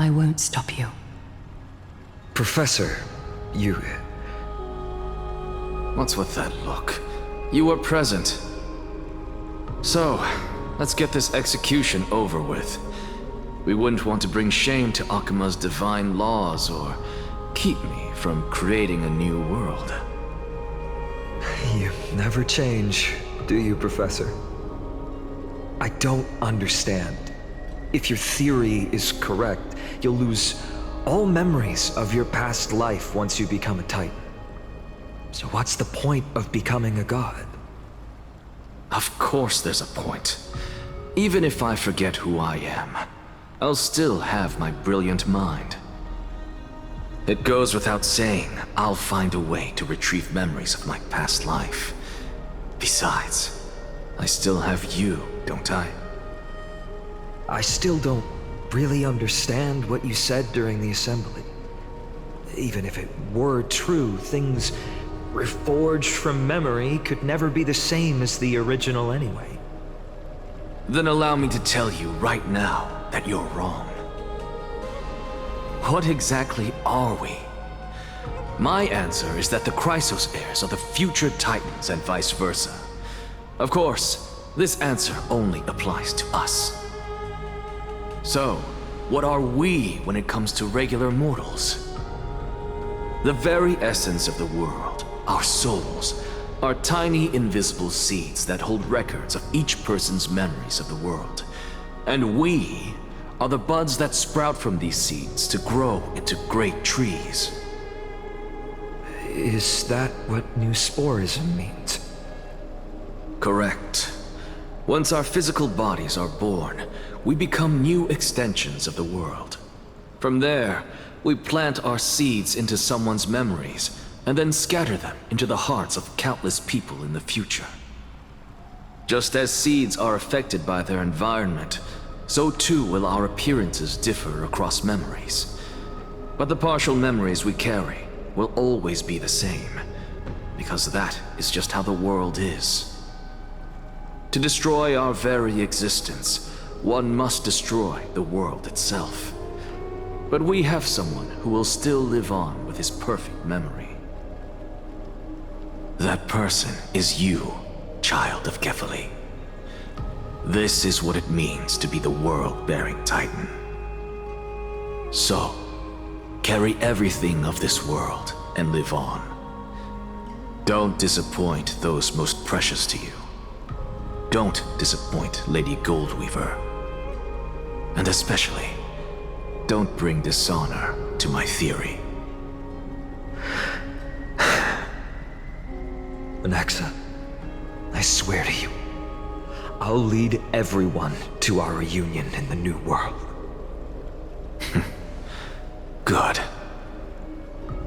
I won't stop you. Professor, you... What's with that look? You were present. So, let's get this execution over with. We wouldn't want to bring shame to Akuma's divine laws or keep me from creating a new world. You never change, do you, Professor? I don't understand. If your theory is correct, you'll lose all memories of your past life once you become a Titan. So what's the point of becoming a god? Of course there's a point. Even if I forget who I am, I'll still have my brilliant mind. It goes without saying, I'll find a way to retrieve memories of my past life. Besides, I still have you, don't I? I still don't really understand what you said during the assembly. Even if it were true, things reforged from memory could never be the same as the original anyway. Then allow me to tell you right now that you're wrong. What exactly are we? My answer is that the Chrysos heirs are the future Titans and vice versa. Of course, this answer only applies to us. So, what are we when it comes to regular mortals? The very essence of the world, our souls, are tiny invisible seeds that hold records of each person's memories of the world. And we are the buds that sprout from these seeds to grow into great trees. Is that what new sporism means? Correct. Once our physical bodies are born, we become new extensions of the world. From there, we plant our seeds into someone's memories, and then scatter them into the hearts of countless people in the future. Just as seeds are affected by their environment, so too will our appearances differ across memories. But the partial memories we carry will always be the same, because that is just how the world is. To destroy our very existence, one must destroy the world itself. But we have someone who will still live on with his perfect memory. That person is you, child of Kefali. This is what it means to be the world-bearing Titan. So, carry everything of this world and live on. Don't disappoint those most precious to you. Don't disappoint Lady Goldweaver. And especially, don't bring dishonor to my theory. Anaxa, I swear to you, I'll lead everyone to our reunion in the new world. Good.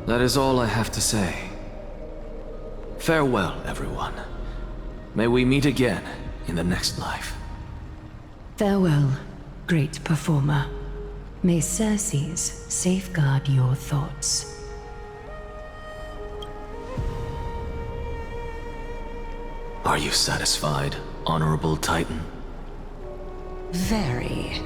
That is all I have to say. Farewell, everyone. May we meet again in the next life. Farewell, great performer. May Circes safeguard your thoughts. Are you satisfied, Honorable Titan? Very.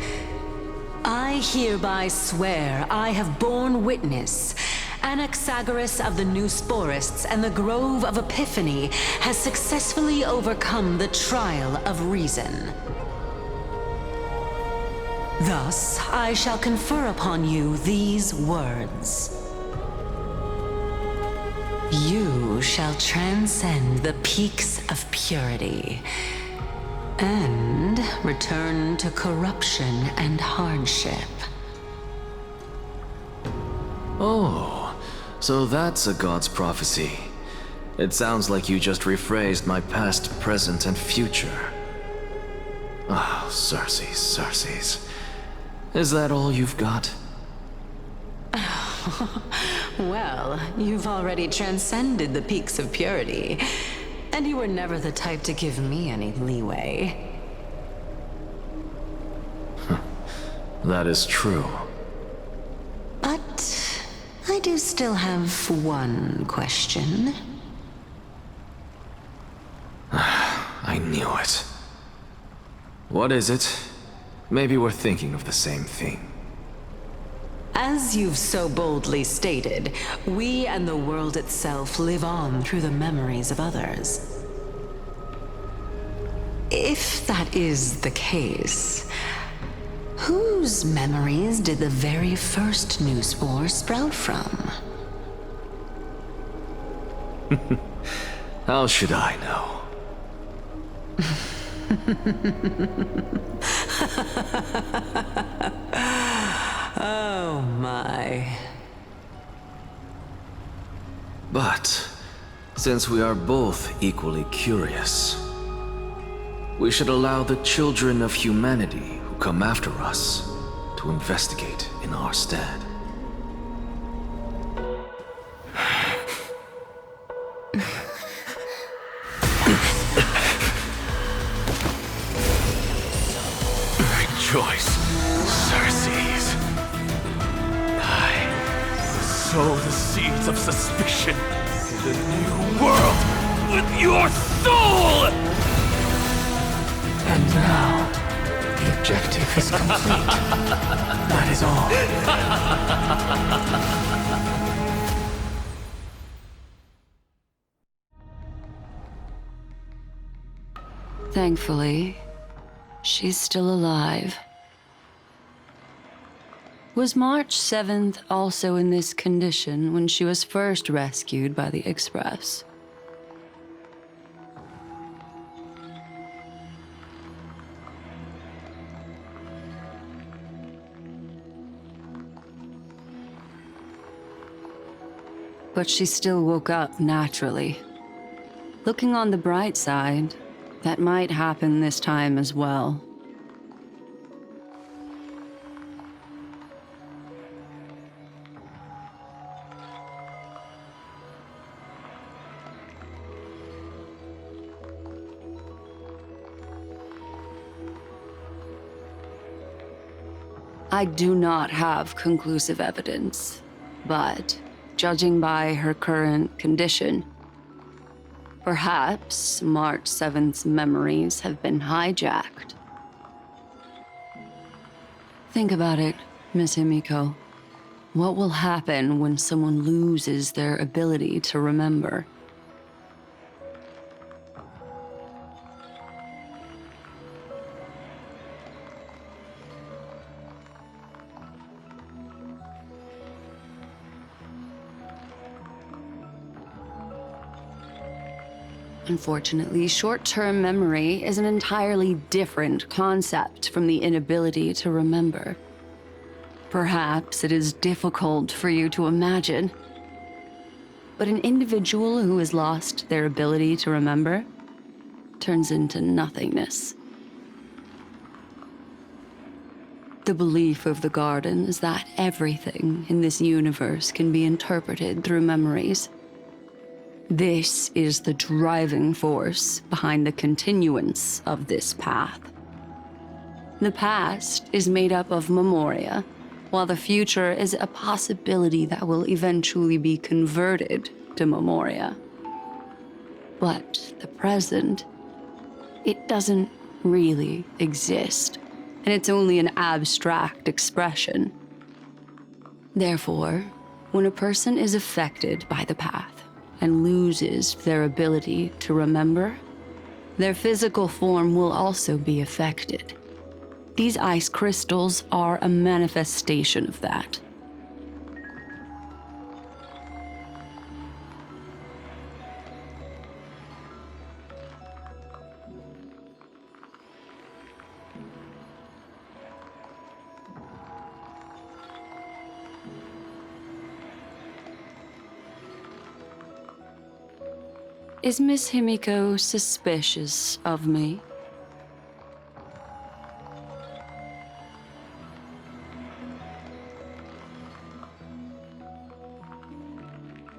I hereby swear I have borne witness. Anaxagoras of the New Sporists and the Grove of Epiphany has successfully overcome the trial of reason. Thus, I shall confer upon you these words. You shall transcend the peaks of purity and return to corruption and hardship. Oh, so that's a god's prophecy. It sounds like you just rephrased my past, present, and future. Oh, Circes. Is that all you've got? Well, you've already transcended the peaks of purity, and you were never the type to give me any leeway. That is true. But I do still have one question. I knew it. What is it? Maybe we're thinking of the same thing. As you've so boldly stated, we and the world itself live on through the memories of others. If that is the case, whose memories did the very first new spore sprout from? How should I know? Oh my. But, since we are both equally curious, we should allow the children of humanity who come after us to investigate in our stead. Rejoice, Circes. I sow the seeds of suspicion in the new world with your soul! And now, the objective is complete. That is all. Thankfully, she's still alive. Was March 7th also in this condition when she was first rescued by the Express? But she still woke up naturally. Looking on the bright side, that might happen this time as well. I do not have conclusive evidence, but judging by her current condition, perhaps March 7th's memories have been hijacked. Think about it, Miss Himiko. What will happen when someone loses their ability to remember? Unfortunately, short-term memory is an entirely different concept from the inability to remember. Perhaps it is difficult for you to imagine, but an individual who has lost their ability to remember turns into nothingness. The belief of the Garden is that everything in this universe can be interpreted through memories. This is the driving force behind the continuance of this path. The past is made up of memoria, while the future is a possibility that will eventually be converted to memoria. But the present, it doesn't really exist, and it's only an abstract expression. Therefore, when a person is affected by the path, and loses their ability to remember, their physical form will also be affected. These ice crystals are a manifestation of that. Is Miss Himiko suspicious of me?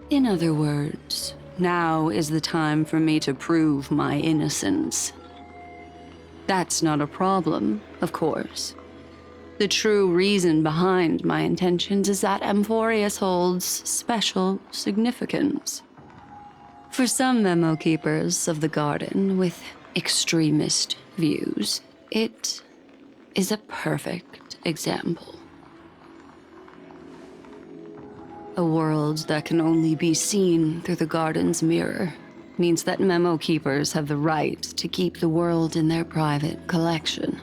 In other words, now is the time for me to prove my innocence. That's not a problem, of course. The true reason behind my intentions is that Amphorius holds special significance. For some memo keepers of the Garden with extremist views, it is a perfect example. A world that can only be seen through the garden's mirror means that memo keepers have the right to keep the world in their private collection.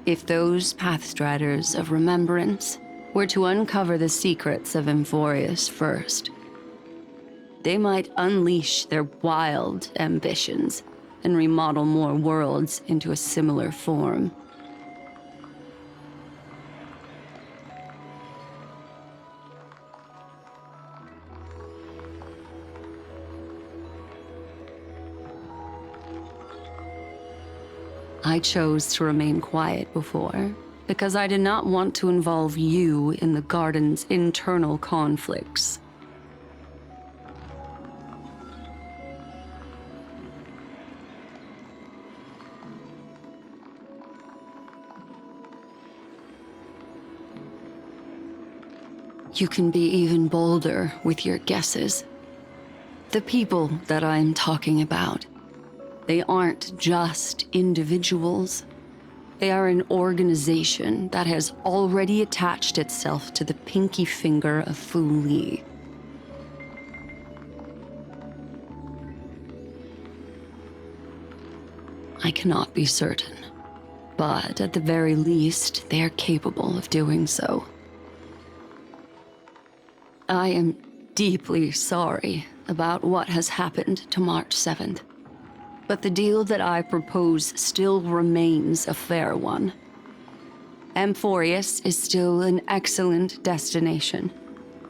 If those pathstriders of remembrance were to uncover the secrets of Emphorius first, they might unleash their wild ambitions and remodel more worlds into a similar form. I chose to remain quiet before, because I did not want to involve you in the Garden's internal conflicts. You can be even bolder with your guesses. The people that I'm talking about, they aren't just individuals. They are an organization that has already attached itself to the pinky finger of Fu Li. I cannot be certain, but at the very least, they are capable of doing so. I am deeply sorry about what has happened to March 7th. But the deal that I propose still remains a fair one. Emphorius is still an excellent destination,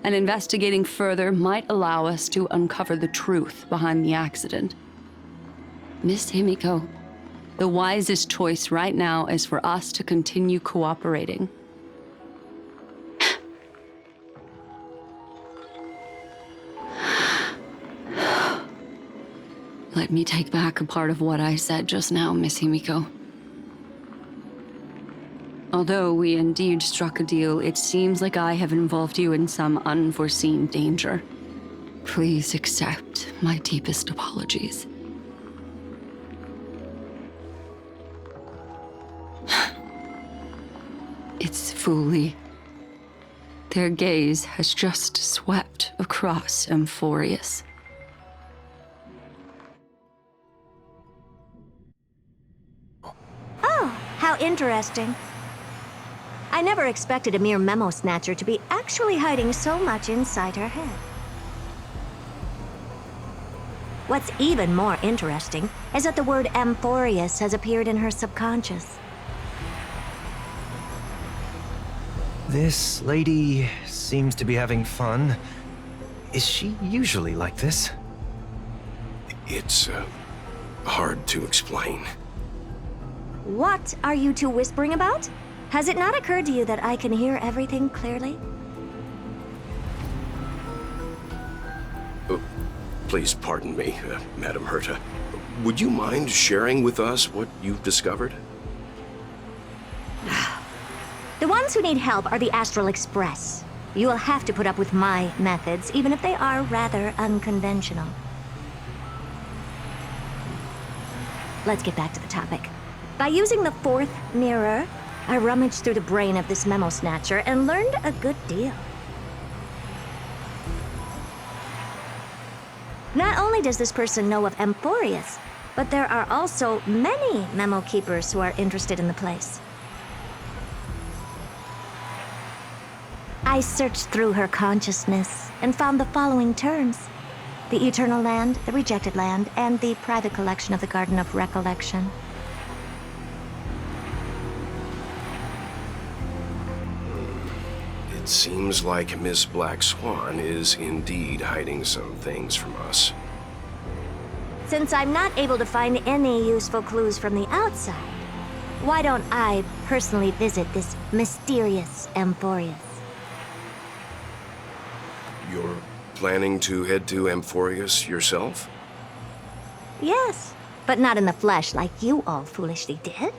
and investigating further might allow us to uncover the truth behind the accident. Miss Himiko, the wisest choice right now is for us to continue cooperating. Let me take back a part of what I said just now, Miss Himiko. Although we indeed struck a deal, it seems like I have involved you in some unforeseen danger. Please accept my deepest apologies. It's Fu Li. Their gaze has just swept across Emphorius. How interesting. I never expected a mere memo snatcher to be actually hiding so much inside her head. What's even more interesting is that the word Emphorius has appeared in her subconscious. This lady seems to be having fun. Is she usually like this? It's hard to explain. What are you two whispering about? Has it not occurred to you that I can hear everything clearly? Please pardon me, Madam Herta. Would you mind sharing with us what you've discovered? The ones who need help are the Astral Express. You will have to put up with my methods, even if they are rather unconventional. Let's get back to the topic. By using the fourth mirror, I rummaged through the brain of this memo snatcher and learned a good deal. Not only does this person know of Emphorius, but there are also many memo keepers who are interested in the place. I searched through her consciousness and found the following terms: the Eternal Land, the Rejected Land, and the private collection of the Garden of Recollection. It seems like Miss Black Swan is indeed hiding some things from us. Since I'm not able to find any useful clues from the outside, why don't I personally visit this mysterious Emphorius? You're planning to head to Emphorius yourself? Yes, but not in the flesh like you all foolishly did.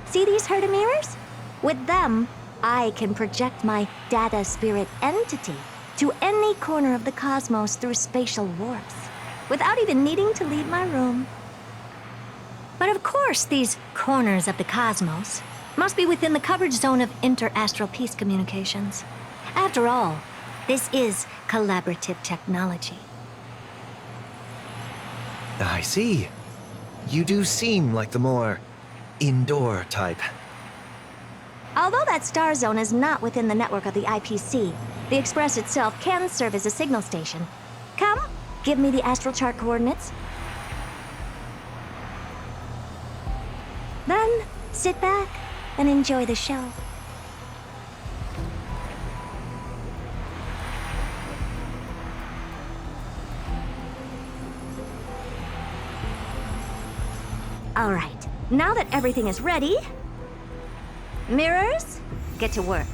See these Herta mirrors? With them, I can project my data spirit entity to any corner of the cosmos through spatial warps, without even needing to leave my room. But of course, these corners of the cosmos must be within the coverage zone of inter-astral peace communications. After all, this is collaborative technology. I see. You do seem like the more indoor type. Although that star zone is not within the network of the IPC, the Express itself can serve as a signal station. Come, give me the astral chart coordinates. Then, sit back and enjoy the show. All right, now that everything is ready, mirrors, get to work.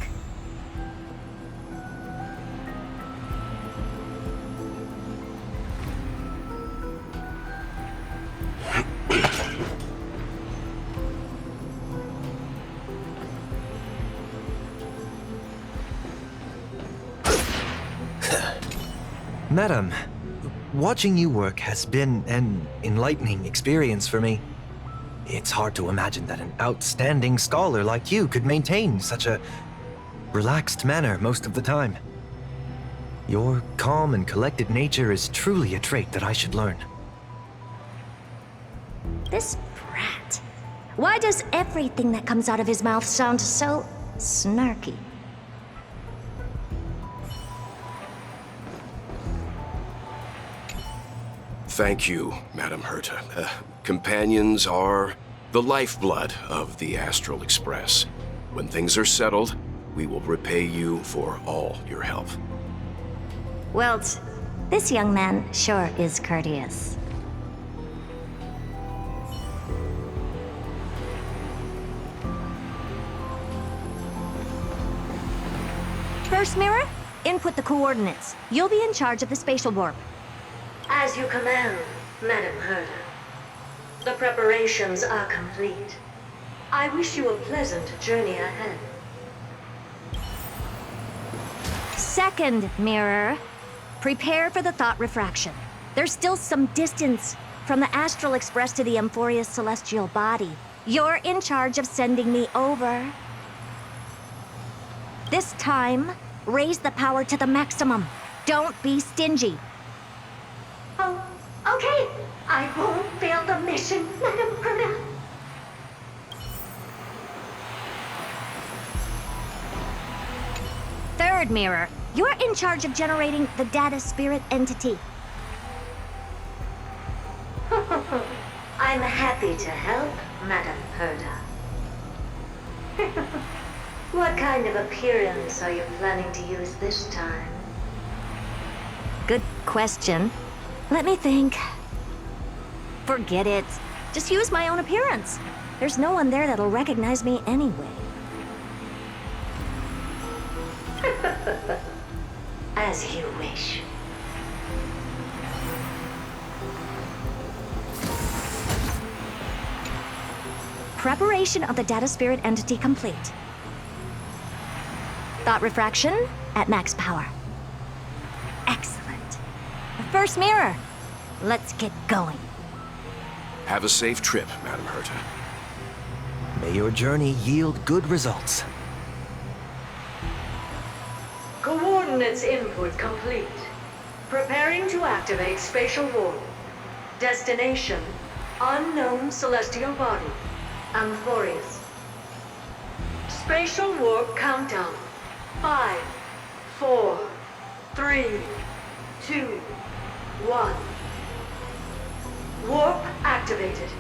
Madam, watching you work has been an enlightening experience for me. It's hard to imagine that an outstanding scholar like you could maintain such a relaxed manner most of the time. Your calm and collected nature is truly a trait that I should learn. This brat. Why does everything that comes out of his mouth sound so snarky? Thank you, Madam Herta. Companions are the lifeblood of the Astral Express. When things are settled, we will repay you for all your help. Well, this young man sure is courteous. First mirror, input the coordinates. You'll be in charge of the spatial warp. As you command, Madam Herta. The preparations are complete. I wish you a pleasant journey ahead. Second mirror, prepare for the thought refraction. There's still some distance from the Astral Express to the Amphoria's celestial body. You're in charge of sending me over. This time, raise the power to the maximum. Don't be stingy. Oh, okay. I won't fail the mission, Madam Herta. Third mirror, you're in charge of generating the data spirit entity. I'm happy to help, Madam Herta. What kind of appearance are you planning to use this time? Good question. Let me think. Forget it. Just use my own appearance. There's no one there that'll recognize me anyway. As you wish. Preparation of the data spirit entity complete. Thought refraction at max power. Excellent. The first mirror. Let's get going. Have a safe trip, Madam Herta. May your journey yield good results. Coordinates input complete. Preparing to activate spatial warp. Destination, unknown celestial body, Amphorius. Spatial warp countdown. 5, 4, 3, 2, 1. Warp activated.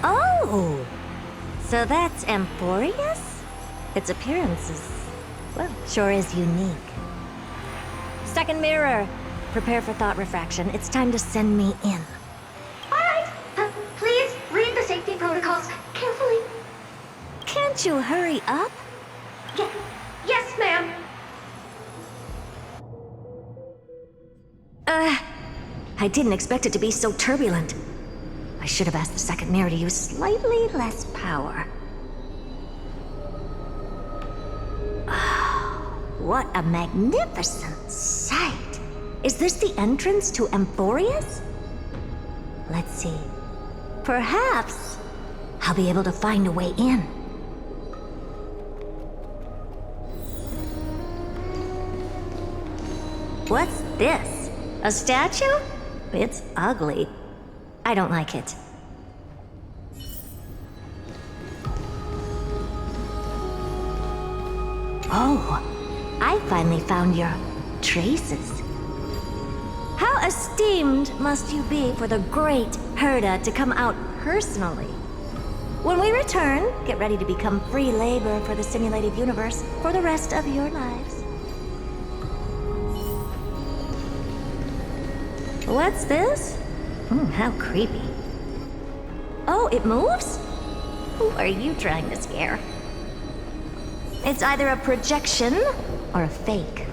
Oh! So that's Amphorius? Its appearance is, well, sure is unique. Second mirror. Prepare for thought refraction. It's time to send me in. All right. Please read the safety protocols carefully. Can't you hurry up? Yes, ma'am. I didn't expect it to be so turbulent. I should have asked the second mirror to use slightly less power. What a magnificent sight! Is this the entrance to Amphorius? Let's see. Perhaps I'll be able to find a way in. What's this? A statue? It's ugly. I don't like it. Oh, I finally found your traces. How esteemed must you be for the great Herda to come out personally? When we return, get ready to become free labor for the simulated universe for the rest of your lives. What's this? How creepy. Oh, it moves? Who are you trying to scare? It's either a projection or a fake.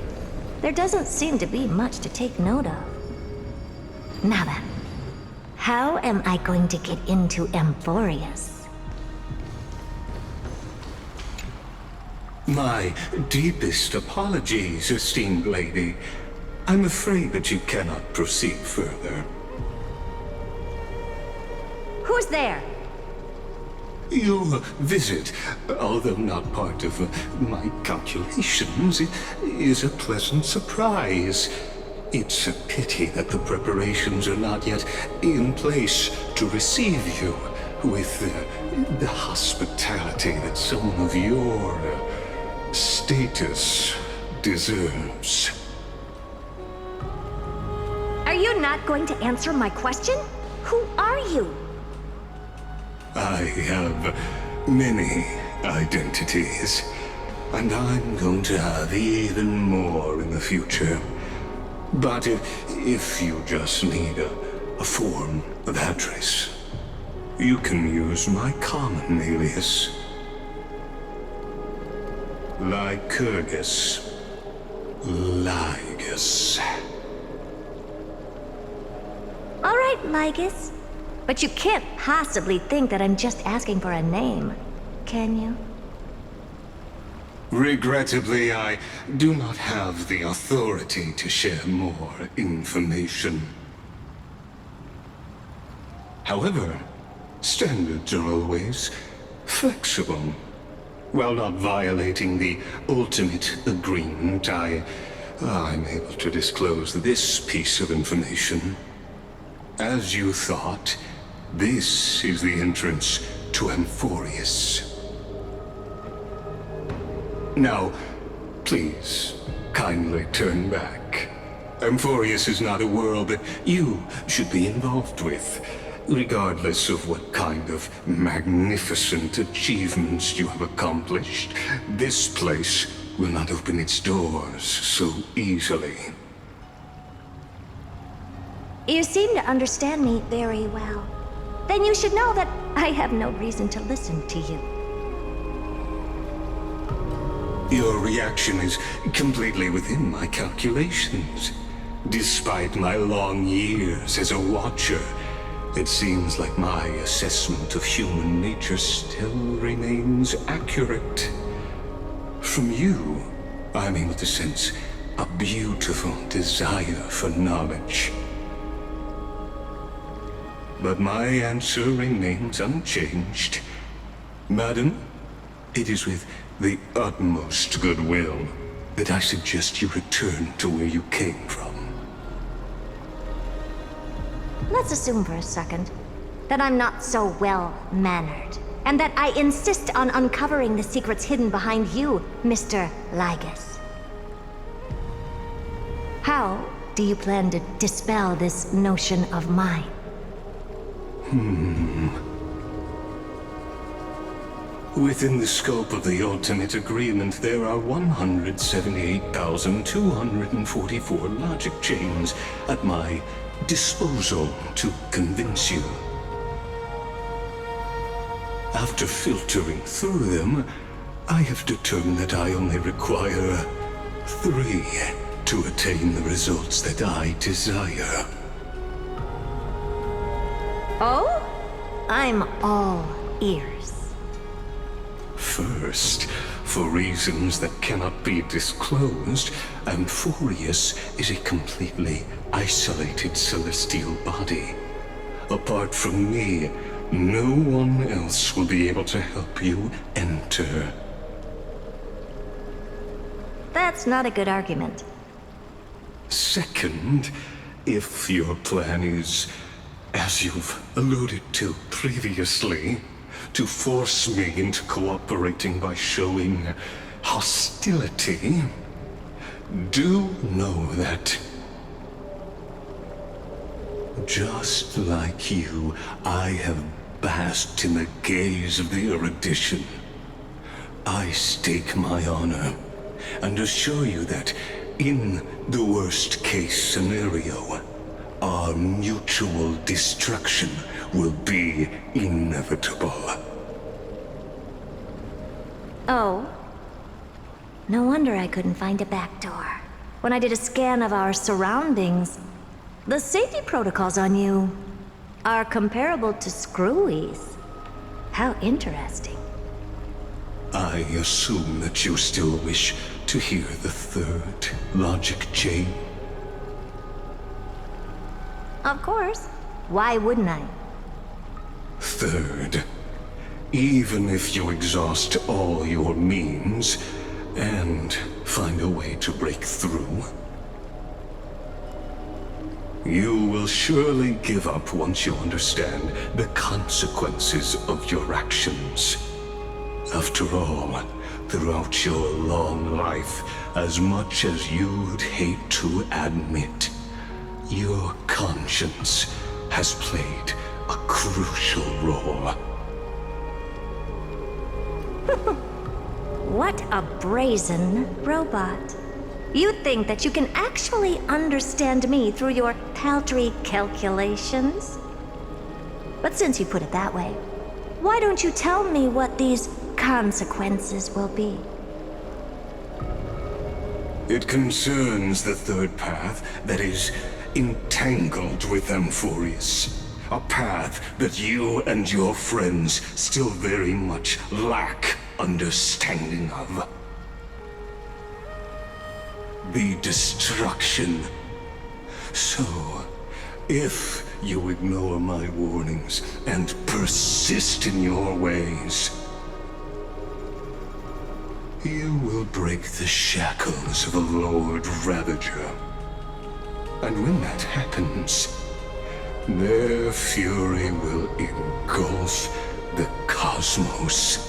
There doesn't seem to be much to take note of. Now then, how am I going to get into Amphorius? My deepest apologies, esteemed lady. I'm afraid that you cannot proceed further. Who's there? Your visit, although not part of my calculations, is a pleasant surprise. It's a pity that the preparations are not yet in place to receive you with the hospitality that someone of your status deserves. Are you not going to answer my question? Who are you? I have many identities, and I'm going to have even more in the future. But if you just need a form of address, you can use my common alias. Lycurgus. Lygus. All right, Lygus. But you can't possibly think that I'm just asking for a name, can you? Regrettably, I do not have the authority to share more information. However, standards are always flexible. While not violating the ultimate agreement, I'm able to disclose this piece of information. As you thought, this is the entrance to Amphorius. Now, please, kindly turn back. Amphorius is not a world that you should be involved with, regardless of what kind of magnificent achievements you have accomplished. This place will not open its doors so easily. You seem to understand me very well. Then you should know that I have no reason to listen to you. Your reaction is completely within my calculations. Despite my long years as a watcher, it seems like my assessment of human nature still remains accurate. From you, I'm able to sense a beautiful desire for knowledge. But my answer remains unchanged. Madam, it is with the utmost goodwill that I suggest you return to where you came from. Let's assume for a second that I'm not so well-mannered, and that I insist on uncovering the secrets hidden behind you, Mr. Lygus. How do you plan to dispel this notion of mine? Within the scope of the ultimate agreement, there are 178,244 logic chains at my disposal to convince you. After filtering through them, I have determined that I only require 3 to attain the results that I desire. Oh? I'm all ears. First, for reasons that cannot be disclosed, Amphorius is a completely isolated celestial body. Apart from me, no one else will be able to help you enter. That's not a good argument. Second, if your plan is, as you've alluded to previously, to force me into cooperating by showing hostility, do know that, just like you, I have basked in the gaze of the erudition. I stake my honor and assure you that, in the worst-case scenario, our mutual destruction will be inevitable. Oh. No wonder I couldn't find a back door. When I did a scan of our surroundings, the safety protocols on you are comparable to Screwy's. How interesting. I assume that you still wish to hear the third logic chain? Of course. Why wouldn't I? Third, even if you exhaust all your means and find a way to break through, you will surely give up once you understand the consequences of your actions. After all, throughout your long life, as much as you'd hate to admit, your conscience has played a crucial role. What a brazen robot. You think that you can actually understand me through your paltry calculations? But since you put it that way, why don't you tell me what these consequences will be? It concerns the third path that is entangled with Amphorius. A path that you and your friends still very much lack understanding of. The destruction. So, if you ignore my warnings and persist in your ways, you will break the shackles of a Lord Ravager. And when that happens, their fury will engulf the cosmos.